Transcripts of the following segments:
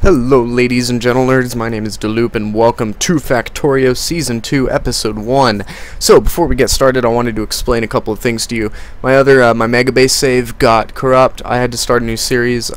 Hello ladies and gentle-nerds, my name is Dylloop and welcome to Factorio Season 2 Episode 1. So before we get started, I wanted to explain a couple of things to you. My Megabase save got corrupt. I had to start a new series.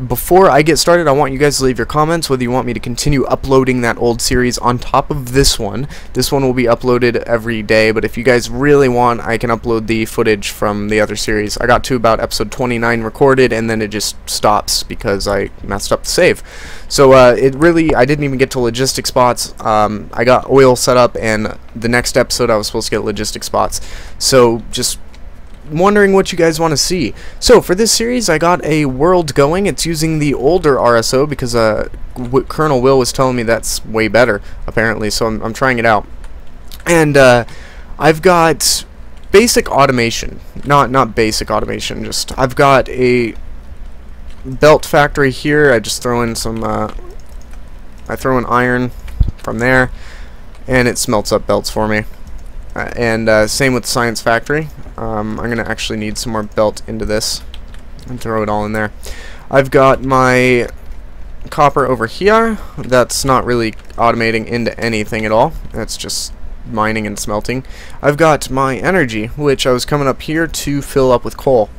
Before I get started, I want you guys to leave your comments whether you want me to continue uploading that old series on top of this one. This one will be uploaded every day, but if you guys really want, I can upload the footage from the other series. I got to about episode 29 recorded, and then it just stops because I messed up the save. So I didn't even get to logistic spots. I got oil set up, and the next episode I was supposed to get logistic spots. So just wondering what you guys want to see. So for this series I got a world going. It's using the older RSO because Colonel Will was telling me that's way better apparently, so I'm trying it out. And I've got basic automation, not basic automation, just I've got a belt factory here. I just throw in some I throw in iron from there and it smelts up belts for me. Same with Science Factory. I'm going to actually need some more belt into this and throw it all in there. I've got my copper over here. That's not really automating into anything at all. That's just mining and smelting. I've got my energy, which I was coming up here to fill up with coal.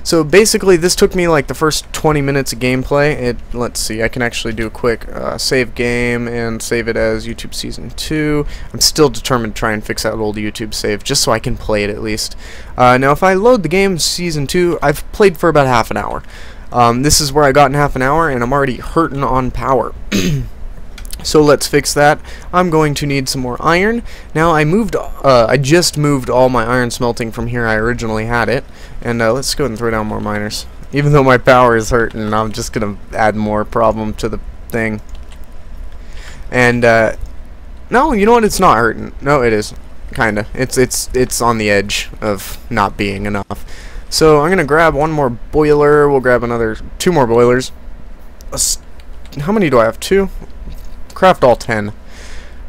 So basically this took me like the first 20 minutes of gameplay. Let's see, I can actually do a quick save game and save it as YouTube Season 2. I'm still determined to try and fix that old YouTube save just so I can play it at least. Now if I load the game Season 2, I've played for about half an hour. This is where I got in half an hour and I'm already hurting on power. So let's fix that. I'm going to need some more iron. Now I just moved all my iron smelting from here I originally had it, and let's go ahead and throw down more miners. Even though my power is hurting, I'm just gonna add more problem to the thing. And no, you know what? It's not hurting. No, it is. Kinda. It's on the edge of not being enough. So I'm gonna grab one more boiler. We'll grab two more boilers. How many do I have? 2. Craft all 10.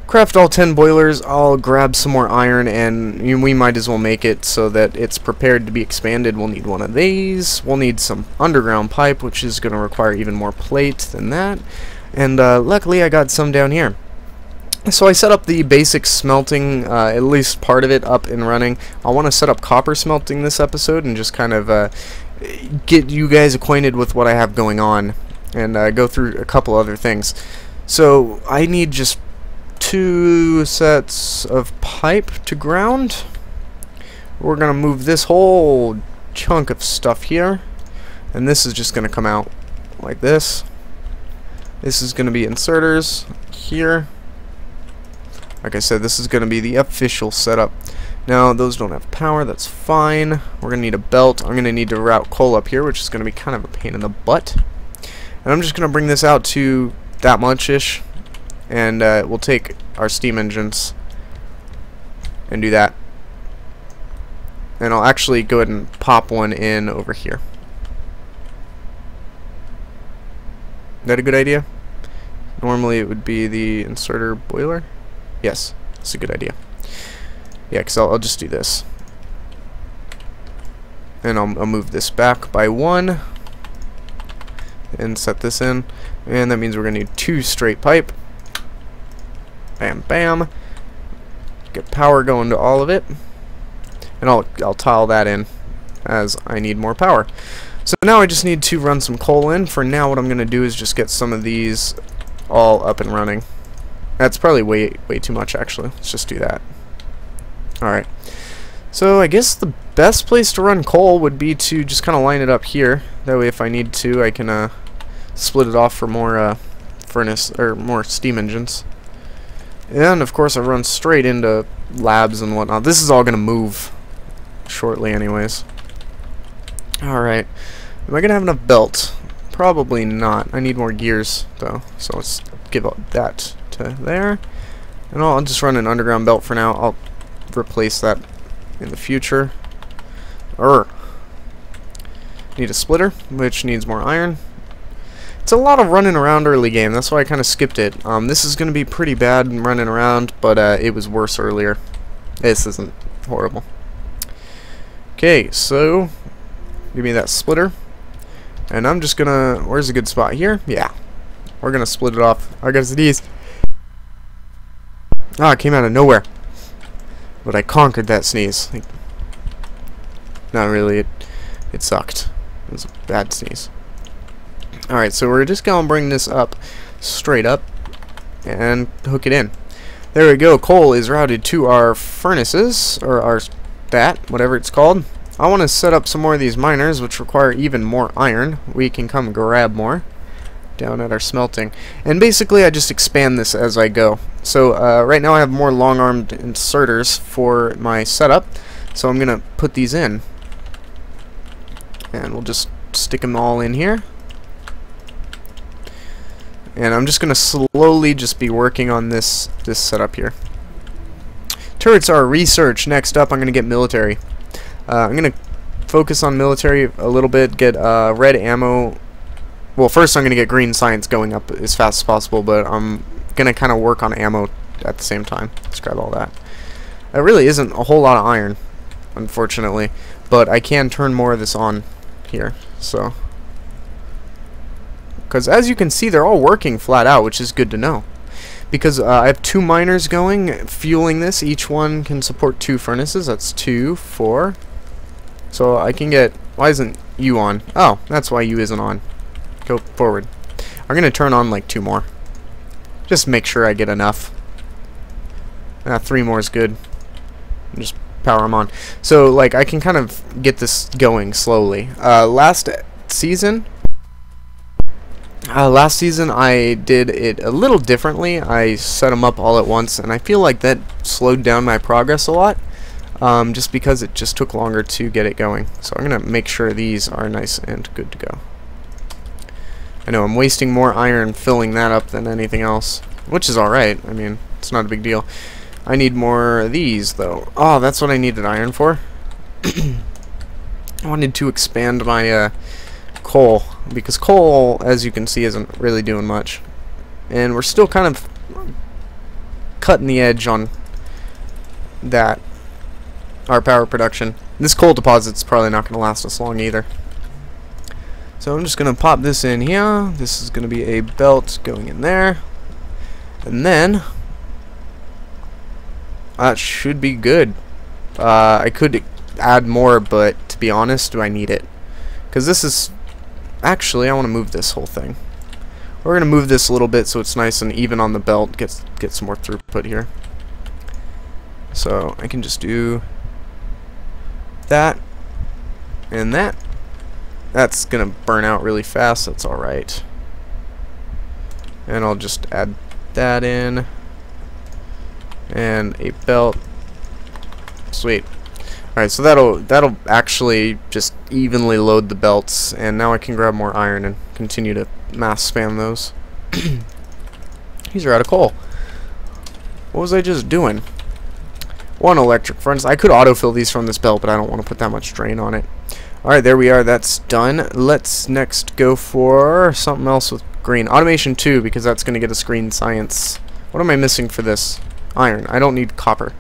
Craft all 10 boilers. I'll grab some more iron, and we might as well make it so that it's prepared to be expanded. We'll need one of these. We'll need some underground pipe, which is going to require even more plate than that. And luckily I got some down here. So I set up the basic smelting, at least part of it, up and running. I want to set up copper smelting this episode and just kind of get you guys acquainted with what I have going on and go through a couple other things. So I need just 2 sets of pipe to ground. We're gonna move this whole chunk of stuff here, and this is just gonna come out like this. This is gonna be inserters here. Like I said, this is gonna be the official setup. Now those don't have power, that's fine. We're gonna need a belt. I'm gonna need to route coal up here, which is gonna be kind of a pain in the butt. And I'm just gonna bring this out to that much-ish, and we'll take our steam engines and do that. And I'll actually go ahead and pop one in over here. Is that a good idea? Normally it would be the inserter boiler. Yes, that's a good idea. Yeah, because I'll just do this. And I'll move this back by 1 and set this in. And that means we're going to need 2 straight pipe. Bam, bam. Get power going to all of it. And I'll tile that in as I need more power. So now I just need to run some coal in. For now, what I'm going to do is just get some of these all up and running. That's probably way too much, actually. Let's just do that. Alright. So I guess the best place to run coal would be to just kind of line it up here. That way if I need to, I can split it off for more furnace or more steam engines. And of course I run straight into labs and whatnot. This is all gonna move shortly anyways. Alright. Am I gonna have enough belt? Probably not. I need more gears though. So let's give up that to there. And I'll just run an underground belt for now. I'll replace that in the future. Need a splitter, which needs more iron. It's a lot of running around early game, that's why I kind of skipped it. This is going to be pretty bad running around, but it was worse earlier. This isn't horrible. Okay, so give me that splitter. And I'm just gonna, where's a good spot here? Yeah. We're gonna split it off. I gotta sneeze. Ah, it came out of nowhere. But I conquered that sneeze. Like, not really, it sucked. It was a bad sneeze. Alright, so we're just gonna bring this up straight up and hook it in. There we go. Coal is routed to our furnaces, or our whatever it's called. I want to set up some more of these miners, which require even more iron. We can come grab more down at our smelting. And basically, I just expand this as I go. So right now I have more long-armed inserters for my setup. So I'm going to put these in. And we'll just stick them all in here. And I'm just going to slowly just be working on this setup here. Turrets are research. Next up, I'm going to get military. I'm going to focus on military a little bit, get red ammo. Well, first I'm going to get green science going up as fast as possible, but I'm going to kind of work on ammo at the same time. Let's grab all that. There really isn't a whole lot of iron, unfortunately, but I can turn more of this on here. So, because as you can see, they're all working flat out, which is good to know. Because I have 2 miners going, fueling this. Each one can support 2 furnaces. That's 2, 4. So I can get... Why isn't U on? Oh, that's why U isn't on. Go forward. I'm going to turn on like 2 more. Just make sure I get enough. 3 more is good. Just power them on. So like I can kind of get this going slowly. Last season I did it a little differently. I set them up all at once, and I feel like that slowed down my progress a lot, just because it just took longer to get it going. So I'm going to make sure these are nice and good to go. I know I'm wasting more iron filling that up than anything else, which is alright. I mean, it's not a big deal. I need more of these, though. Oh, that's what I needed iron for. I wanted to expand my coal, because coal, as you can see, isn't really doing much, and we're still kind of cutting the edge on that, our power production. This coal deposit's probably not going to last us long either. So I'm just going to pop this in here. This is going to be a belt going in there, and then that should be good. I could add more, but to be honest, do I need it? Because this is... Actually, I want to move this whole thing. We're going to move this a little bit so it's nice and even on the belt. Get some more throughput here. So I can just do that and that. That's going to burn out really fast. That's alright. And I'll just add that in. And a belt. Sweet. Alright, so that'll actually just evenly load the belts, and now I can grab more iron and continue to mass spam those. These are out of coal. What was I just doing? 1 electric furnace. I could autofill these from this belt, but I don't want to put that much drain on it. Alright, there we are. That's done. Let's next go for something else with green. Automation 2, because that's going to get us green science. What am I missing for this? Iron. I don't need copper.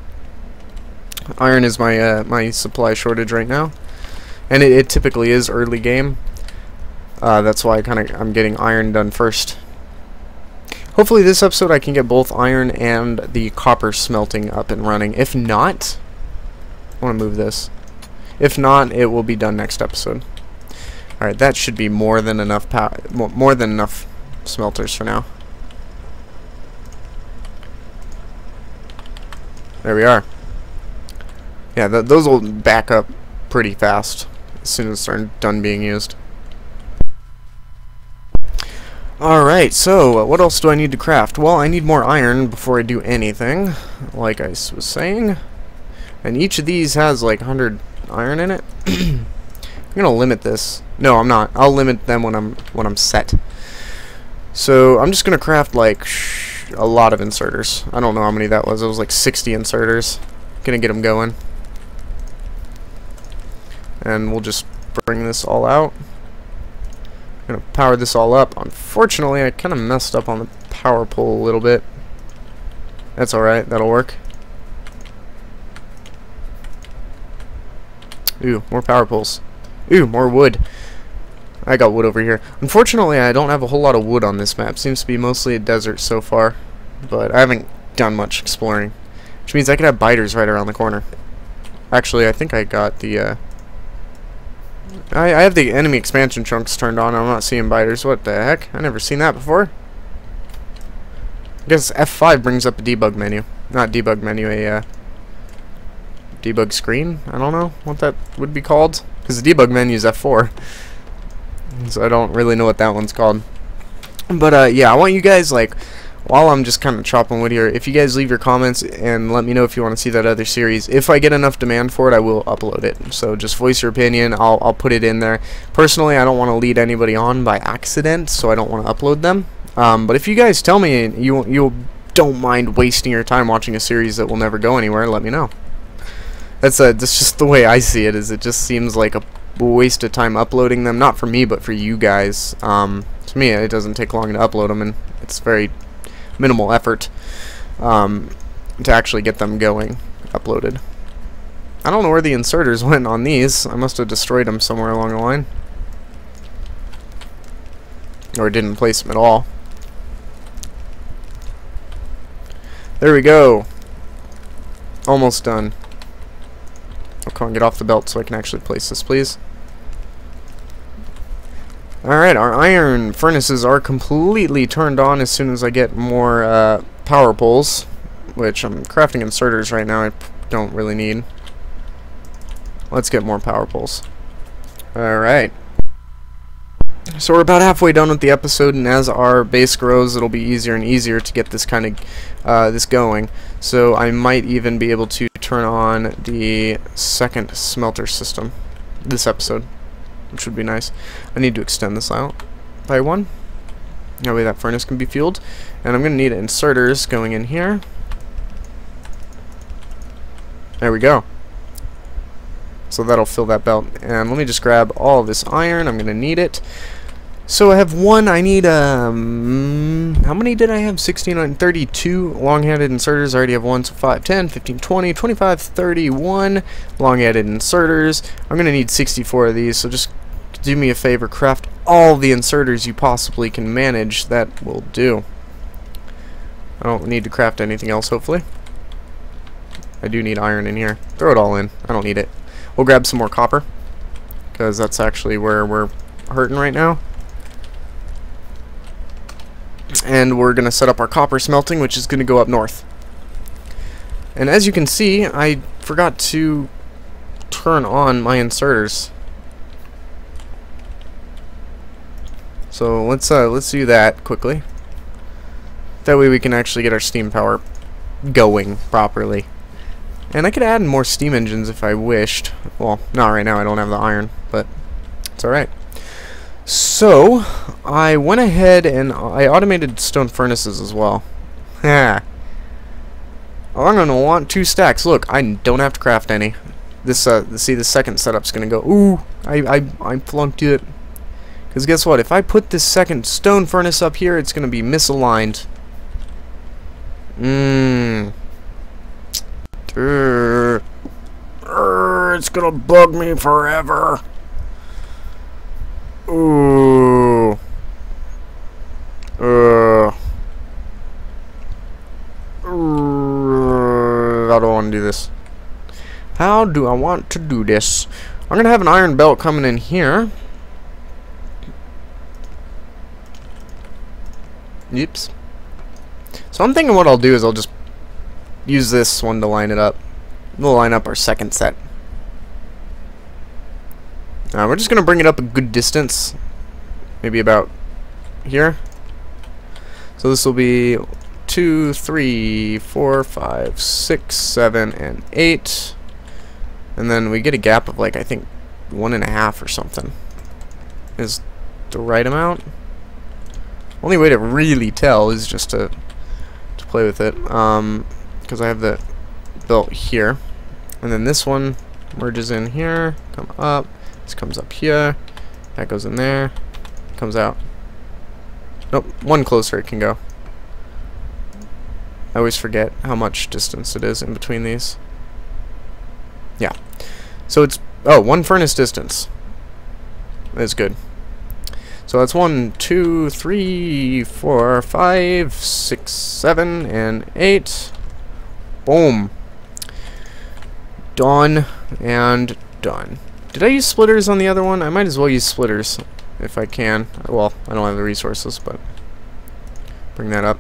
Iron is my my supply shortage right now, and it typically is early game. That's why I'm getting iron done first. Hopefully this episode I can get both iron and the copper smelting up and running. If not, I want to move this. If not, it will be done next episode. All right, that should be more than enough more than enough smelters for now. There we are. Yeah, those will back up pretty fast as soon as they're done being used. Alright, so what else do I need to craft? Well, I need more iron before I do anything, like I was saying. And each of these has like 100 iron in it. I'm gonna limit this. No, I'm not. I'll limit them when I'm set. So I'm just gonna craft like a lot of inserters. I don't know how many that was. It was like 60 inserters. Gonna get them going. And we'll just bring this all out. I'm gonna power this all up. Unfortunately, I kind of messed up on the power pole a little bit. That's alright, that'll work. Ooh, more power poles. Ooh, more wood. I got wood over here. Unfortunately, I don't have a whole lot of wood on this map. Seems to be mostly a desert so far. But I haven't done much exploring. Which means I could have biters right around the corner. Actually, I think I got the, I have the enemy expansion chunks turned on. I'm not seeing biters. What the heck? I never seen that before. I guess F5 brings up a debug menu. Not debug menu, a, debug screen? I don't know what that would be called. Because the debug menu is F4. So I don't really know what that one's called. But, yeah, I want you guys, like, while I'm just kind of chopping wood here, if you guys leave your comments and let me know if you want to see that other series. If I get enough demand for it, I will upload it. So just voice your opinion. I'll put it in there. Personally, I don't want to lead anybody on by accident, so I don't want to upload them. But if you guys tell me you don't mind wasting your time watching a series that will never go anywhere, let me know. That's just the way I see it. Is it just seems like a waste of time uploading them, not for me, but for you guys. To me, it doesn't take long to upload them, and it's very minimal effort to actually get them going, uploaded. I don't know where the inserters went on these. I must have destroyed them somewhere along the line, or didn't place them at all. There we go. Almost done. Oh, come on, get off the belt so I can actually place this, please. Alright, our iron furnaces are completely turned on as soon as I get more power poles, which I'm crafting inserters right now I don't really need. Let's get more power poles. Alright. So we're about halfway done with the episode, and as our base grows, it'll be easier and easier to get this kind of this going. So I might even be able to turn on the second smelter system this episode, which would be nice. I need to extend this out by one. That way that furnace can be fueled. And I'm going to need inserters going in here. There we go. So that'll fill that belt. And let me just grab all of this iron. I'm going to need it. So I have one. I need, how many did I have? 16 and 32 long-headed inserters. I already have one. So 5, 10, 15, 20, 25, 31 long-headed inserters. I'm going to need 64 of these. So just do me a favor. Craft all the inserters you possibly can manage. That will do. I don't need to craft anything else, hopefully. I do need iron in here. Throw it all in. I don't need it. We'll grab some more copper, because that's actually where we're hurting right now. And we're going to set up our copper smelting, which is going to go up north. And as you can see, I forgot to turn on my inserters. So let's do that quickly. That way we can actually get our steam power going properly. And I could add more steam engines if I wished. Well, not right now, I don't have the iron, but it's alright. So, I went ahead and I automated stone furnaces as well. I'm going to want 2 stacks. Look, I don't have to craft any. This, see, the second setup's going to go, ooh, I flunked it. Because guess what, if I put this second stone furnace up here, it's going to be misaligned. It's going to bug me forever. Ooh. I don't want to do this. How do I want to do this? I'm going to have an iron belt coming in here. Oops. So I'm thinking what I'll do is I'll just use this one to line it up. We'll line up our second set. We're just going to bring it up a good distance. Maybe about here. So this will be 2, 3, 4, 5, 6, 7, and 8. And then we get a gap of like, I think, 1.5 or something. Is the right amount. Only way to really tell is just to play with it. Because I have the belt here. And then this one merges in here. Come up. This comes up here. That goes in there. Comes out. Nope, one closer it can go. I always forget how much distance it is in between these. Yeah. So it's, oh, 1 furnace distance. That's good. So that's 1, 2, 3, 4, 5, 6, 7, and 8. Boom. Done and done. Did I use splitters on the other one? I might as well use splitters if I can. Well, I don't have the resources, but bring that up.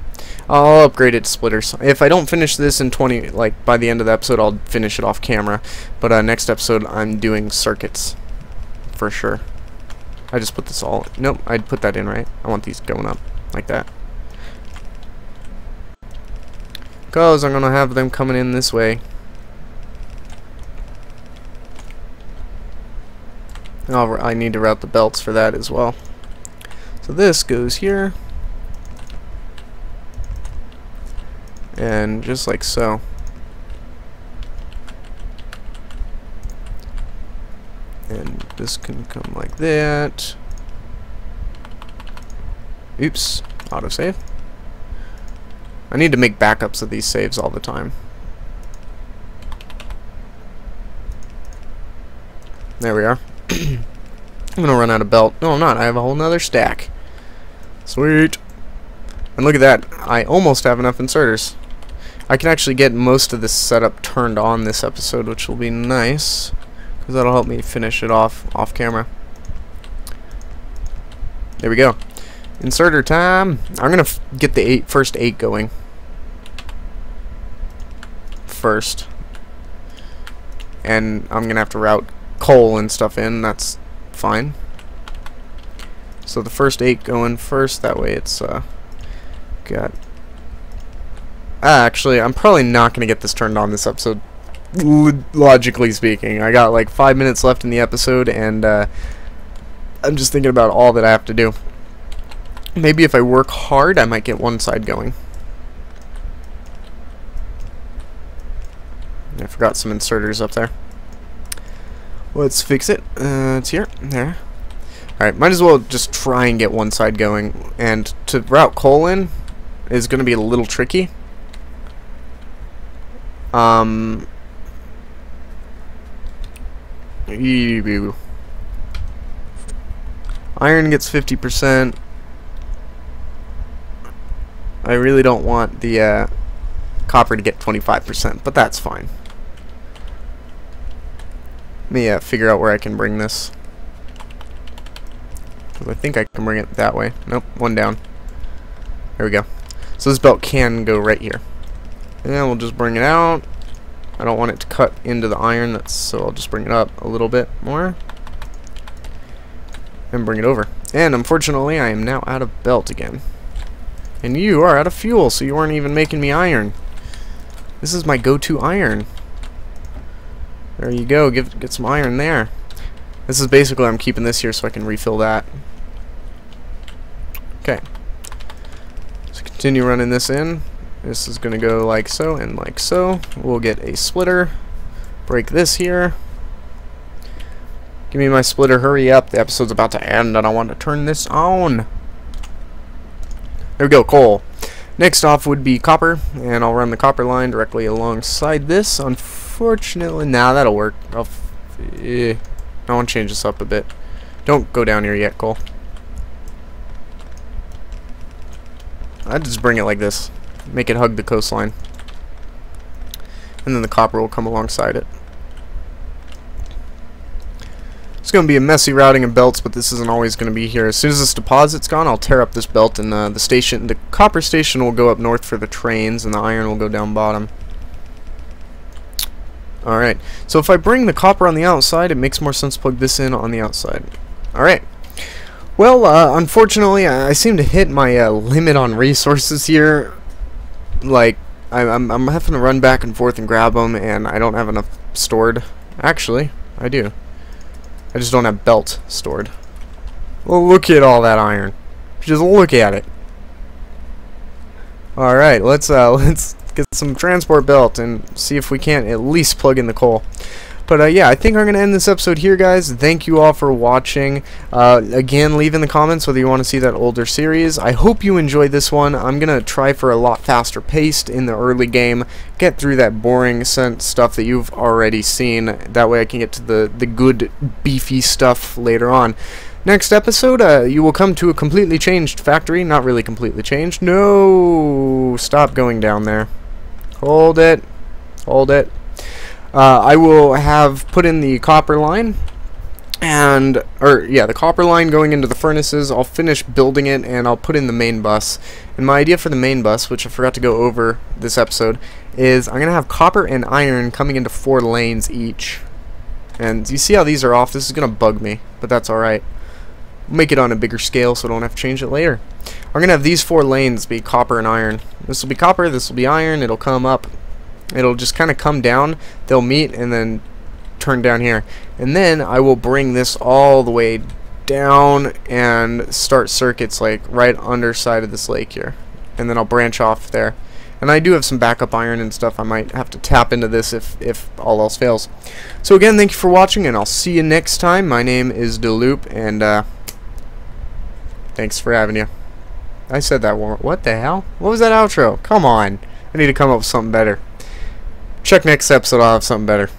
I'll upgrade it to splitters. If I don't finish this in 20, like by the end of the episode, I'll finish it off camera. But next episode, I'm doing circuits for sure. I just put this all. Nope, I'd put that in right. I want these going up like that. Because I'm gonna have them coming in this way. I need to route the belts for that as well. So this goes here. And just like so. And this can come like that. Oops, autosave. I need to make backups of these saves all the time. There we are. I'm gonna run out of belt. No, I'm not. I have a whole nother stack. Sweet. And look at that. I almost have enough inserters. I can actually get most of this setup turned on this episode, which will be nice, because that'll help me finish it off camera. There we go. Inserter time. I'm gonna get the first 8 going first, and I'm gonna have to route coal and stuff in. That's fine. So the first 8 going first. That way it's got. Actually, I'm probably not gonna get this turned on this episode. Logically speaking, I got like 5 minutes left in the episode, and I'm just thinking about all that I have to do. Maybe if I work hard, I might get one side going. I forgot some inserters up there. Let's fix it. It's here. There. Alright, might as well just try and get one side going. And to route coal in is going to be a little tricky. Iron gets 50%. I really don't want the copper to get 25%, but that's fine. Let me figure out where I can bring this. I think I can bring it that way. Nope, one down. There we go. So this belt can go right here. And we'll just bring it out. I don't want it to cut into the iron, so I'll just bring it up a little bit more. And bring it over. And unfortunately, I am now out of belt again. And you are out of fuel, so you weren't even making me iron. This is my go-to iron. There you go, get some iron there. This is basically, I'm keeping this here so I can refill that. Okay. So continue running this in. This is going to go like so and like so. We'll get a splitter. Break this here. Give me my splitter, hurry up. The episode's about to end and I want to turn this on. There we go, coal. Next off would be copper, and I'll run the copper line directly alongside this. Unfortunately, nah, that'll work. I want to change this up a bit. Don't go down here yet, Cole. I'd just bring it like this. Make it hug the coastline. And then the copper will come alongside it. It's going to be a messy routing of belts, but this isn't always going to be here. As soon as this deposit's gone, I'll tear up this belt, and the copper station will go up north for the trains, and the iron will go down bottom. Alright, so if I bring the copper on the outside, it makes more sense to plug this in on the outside. Alright. Well, unfortunately, I seem to hit my limit on resources here. Like, I'm having to run back and forth and grab them, and I don't have enough stored. Actually, I do. I just don't have belt stored. Well, look at all that iron. Just look at it. Alright, let's get some transport belt and see if we can't at least plug in the coal. But yeah, I think I'm going to end this episode here, guys. Thank you all for watching. Again, leave in the comments whether you want to see that older series. I hope you enjoyed this one. I'm going to try for a lot faster paced in the early game. Get through that boring stuff that you've already seen. That way I can get to the good, beefy stuff later on. Next episode, you will come to a completely changed factory. Not really completely changed. No! Stop going down there. Hold it. Hold it. I will have put in the copper line. The copper line going into the furnaces. I'll finish building it, and I'll put in the main bus. And my idea for the main bus, which I forgot to go over this episode, is I'm going to have copper and iron coming into 4 lanes each. And you see how these are off? This is going to bug me, but that's alright. Make it on a bigger scale so I don't have to change it later. I'm going to have these 4 lanes be copper and iron. This will be copper, this will be iron, it'll come up. It'll just kind of come down, they'll meet, and then turn down here. And then I will bring this all the way down and start circuits like right underside of this lake here. And then I'll branch off there. And I do have some backup iron and stuff. I might have to tap into this if all else fails. So again, thank you for watching, and I'll see you next time. My name is Dylloop, and thanks for having you. I said that one. What the hell? What was that outro? Come on. I need to come up with something better. Check next episode, I'll have something better.